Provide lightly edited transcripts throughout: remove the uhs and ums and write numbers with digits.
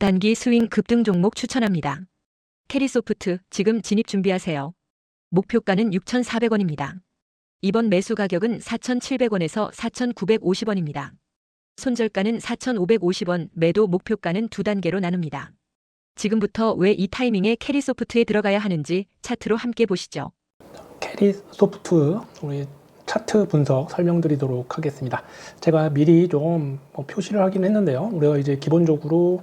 단기 스윙 급등 종목 추천합니다. 캐리소프트 지금 진입 준비하세요. 목표가는 6,400원입니다. 이번 매수 가격은 4,700원에서 4,950원입니다. 손절가는 4,550원, 매도 목표가는 두 단계로 나눕니다. 지금부터 왜 이 타이밍에 캐리소프트에 들어가야 하는지 차트로 함께 보시죠. 캐리소프트 우리 차트 분석 설명드리도록 하겠습니다. 제가 미리 좀 표시를 하긴 했는데요. 우리가 이제 기본적으로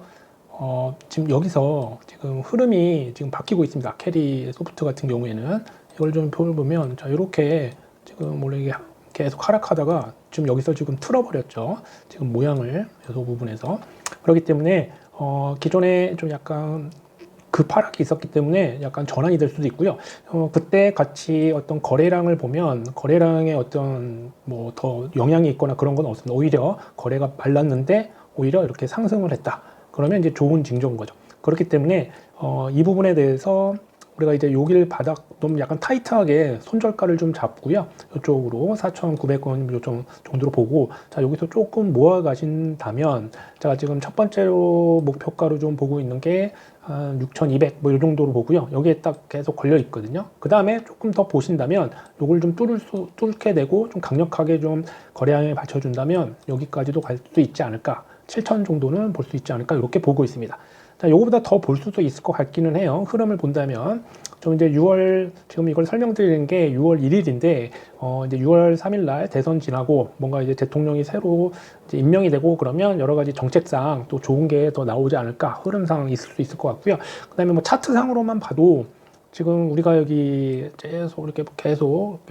지금 여기서 지금 흐름이 지금 바뀌고 있습니다. 캐리소프트 같은 경우에는 이걸 좀 보면 자 이렇게 지금 원래 이게 계속 하락하다가 지금 여기서 지금 틀어버렸죠. 지금 모양을 이 부분에서 그렇기 때문에 기존에 좀 약간 급하락이 있었기 때문에 약간 전환이 될 수도 있고요. 그때 같이 어떤 거래량을 보면 거래량에 어떤 뭐 더 영향이 있거나 그런 건 없습니다. 오히려 거래가 말랐는데 오히려 이렇게 상승을 했다. 그러면 이제 좋은 징조인 거죠. 그렇기 때문에 이 부분에 대해서 우리가 이제 여기를 바닥 너무 약간 타이트하게 손절가를 좀 잡고요. 이쪽으로 4,900원 정도로 보고 자 여기서 조금 모아 가신다면 제가 지금 첫 번째로 목표가로 좀 보고 있는 게 한 6,200 뭐 이 정도로 보고요. 여기에 딱 계속 걸려 있거든요. 그 다음에 조금 더 보신다면 요걸 좀 뚫게 되고 좀 강력하게 좀 거래량에 받쳐준다면 여기까지도 갈 수 있지 않을까. 7,000 정도는 볼 수 있지 않을까 이렇게 보고 있습니다. 자, 요거보다 더 볼 수도 있을 것 같기는 해요. 흐름을 본다면 좀 이제 6월 지금 이걸 설명드리는 게 6월 1일인데 이제 6월 3일 날 대선 지나고 뭔가 이제 대통령이 새로 이제 임명이 되고 그러면 여러 가지 정책상 또 좋은 게 더 나오지 않을까 흐름상 있을 수 있을 것 같고요. 그다음에 뭐 차트상으로만 봐도 지금 우리가 여기 계속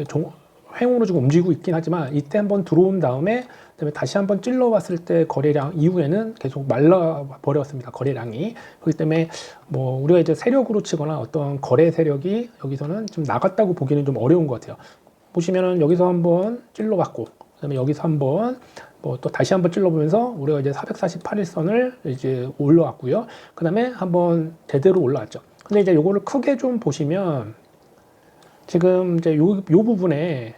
횡으로 지금 움직이고 있긴 하지만 이때 한번 들어온 다음에 그다음에 다시 한번 찔러봤을 때 거래량 이후에는 계속 말라 버렸습니다. 거래량이. 그렇기 때문에 뭐 우리가 이제 세력으로 치거나 어떤 거래 세력이 여기서는 좀 나갔다고 보기는 좀 어려운 것 같아요. 보시면은 여기서 한번 찔러봤고 그다음에 여기서 한번 뭐 또 다시 한번 찔러보면서 우리가 이제 448일선을 이제 올라왔고요. 그다음에 한번 제대로 올라왔죠. 근데 이제 요거를 크게 좀 보시면 지금 이제 요 부분에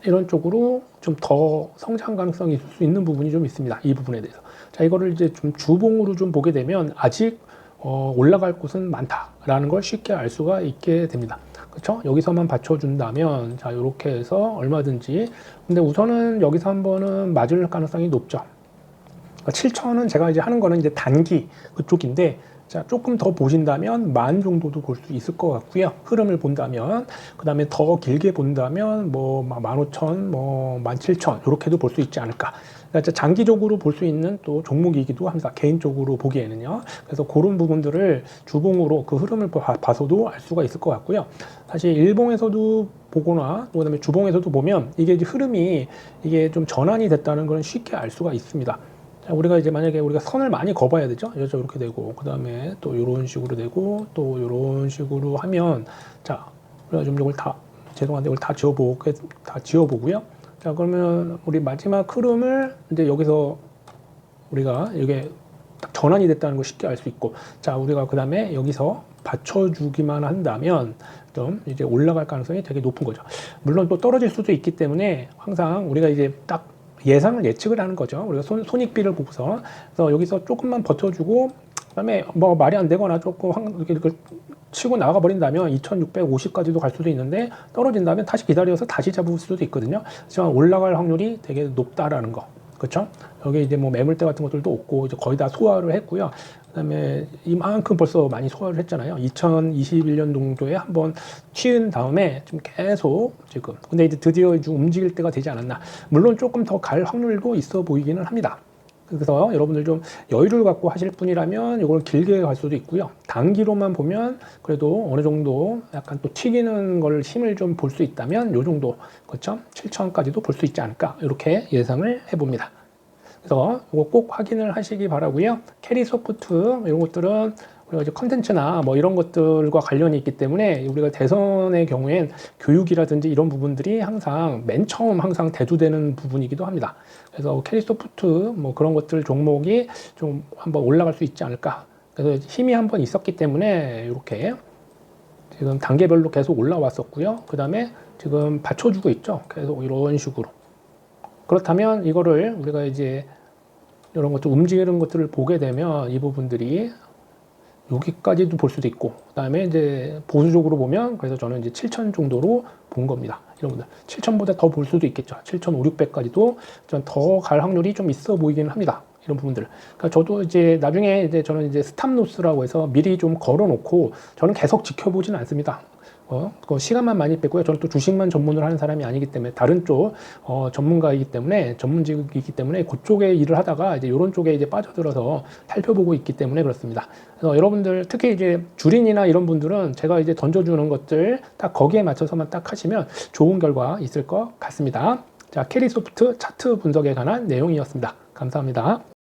이런 쪽으로 좀 더 성장 가능성이 있을 수 있는 부분이 좀 있습니다. 이 부분에 대해서. 자, 이거를 이제 좀 주봉으로 좀 보게 되면 아직 올라갈 곳은 많다라는 걸 쉽게 알 수가 있게 됩니다. 그렇죠? 여기서만 받쳐준다면 자, 이렇게 해서 얼마든지. 근데 우선은 여기서 한번은 맞을 가능성이 높죠. 7,000은 제가 이제 하는 거는 이제 단기 그쪽인데 자, 조금 더 보신다면 10,000 정도도 볼 수 있을 것 같고요. 흐름을 본다면 그 다음에 더 길게 본다면 뭐 15,000, 뭐 17,000 이렇게도 볼 수 있지 않을까. 그러니까 장기적으로 볼 수 있는 또 종목이기도 합니다. 개인적으로 보기에는요. 그래서 그런 부분들을 주봉으로 그 흐름을 봐서도 알 수가 있을 것 같고요. 사실 일봉에서도 보거나 또 그다음에 주봉에서도 보면 이게 이제 흐름이 이게 좀 전환이 됐다는 걸 쉽게 알 수가 있습니다. 자, 우리가 이제 만약에 우리가 선을 많이 그어봐야 되죠. 여기서 이렇게 되고, 그 다음에 또 이런 식으로 되고, 또 이런 식으로 하면, 자, 우리가 좀 이걸 죄송한데 이걸 다 지워보고요. 자, 그러면 우리 마지막 흐름을 이제 여기서 우리가 이게 딱 전환이 됐다는 걸 쉽게 알 수 있고, 자, 우리가 그 다음에 여기서 받쳐주기만 한다면 좀 이제 올라갈 가능성이 되게 높은 거죠. 물론 또 떨어질 수도 있기 때문에 항상 우리가 이제 딱 예측을 하는 거죠. 우리가 손익비를 보고서 그래서 여기서 조금만 버텨주고 그다음에 뭐 말이 안 되거나 조금 이렇게 치고 나가 버린다면 2,650까지도 갈 수도 있는데 떨어진다면 다시 기다려서 다시 잡을 수도 있거든요. 하지만 올라갈 확률이 되게 높다라는 거. 그렇죠? 여기 이제 뭐 매물대 같은 것들도 없고 이제 거의 다 소화를 했고요. 그다음에 이만큼 벌써 많이 소화를 했잖아요. 2021년 정도에 한번 튀은 다음에 좀 계속 지금 근데 이제 드디어 좀 움직일 때가 되지 않았나. 물론 조금 더 갈 확률도 있어 보이기는 합니다. 그래서 여러분들 좀 여유를 갖고 하실 분이라면 이걸 길게 갈 수도 있고요. 단기로만 보면 그래도 어느 정도 약간 또 튀기는 걸 힘을 좀 볼 수 있다면 요 정도 그렇죠? 7,000까지도 볼 수 있지 않을까 이렇게 예상을 해봅니다. 그래서 이거 꼭 확인을 하시기 바라고요. 캐리소프트 이런 것들은 우리가 이제 컨텐츠나 뭐 이런 것들과 관련이 있기 때문에 우리가 대선의 경우엔 교육이라든지 이런 부분들이 항상 맨 처음 항상 대두되는 부분이기도 합니다. 그래서 캐리소프트 뭐 그런 것들 종목이 좀 한번 올라갈 수 있지 않을까. 그래서 힘이 한번 있었기 때문에 이렇게 지금 단계별로 계속 올라왔었고요. 그 다음에 지금 받쳐주고 있죠. 계속 이런 식으로. 그렇다면 이거를 우리가 이제 이런 것들 움직이는 것들을 보게 되면 이 부분들이 여기까지도 볼 수도 있고, 그다음에 이제 보수적으로 보면 그래서 저는 이제 7천 정도로 본 겁니다. 이런 분들 7천보다 더 볼 수도 있겠죠. 7,500~600까지도 좀 더 갈 확률이 좀 있어 보이긴 합니다. 이런 부분들. 그러니까 저도 이제 나중에 이제 저는 이제 스탑로스라고 해서 미리 좀 걸어놓고 저는 계속 지켜보지는 않습니다. 그 시간만 많이 뺐고요. 저는 또 주식만 전문을 하는 사람이 아니기 때문에 다른 쪽 전문가이기 때문에 전문직이기 때문에 그쪽에 일을 하다가 이제 이런 쪽에 이제 빠져들어서 살펴보고 있기 때문에 그렇습니다. 그래서 여러분들 특히 이제 주린이나 이런 분들은 제가 이제 던져주는 것들 딱 거기에 맞춰서만 딱 하시면 좋은 결과 있을 것 같습니다. 자, 캐리소프트 차트 분석에 관한 내용이었습니다. 감사합니다.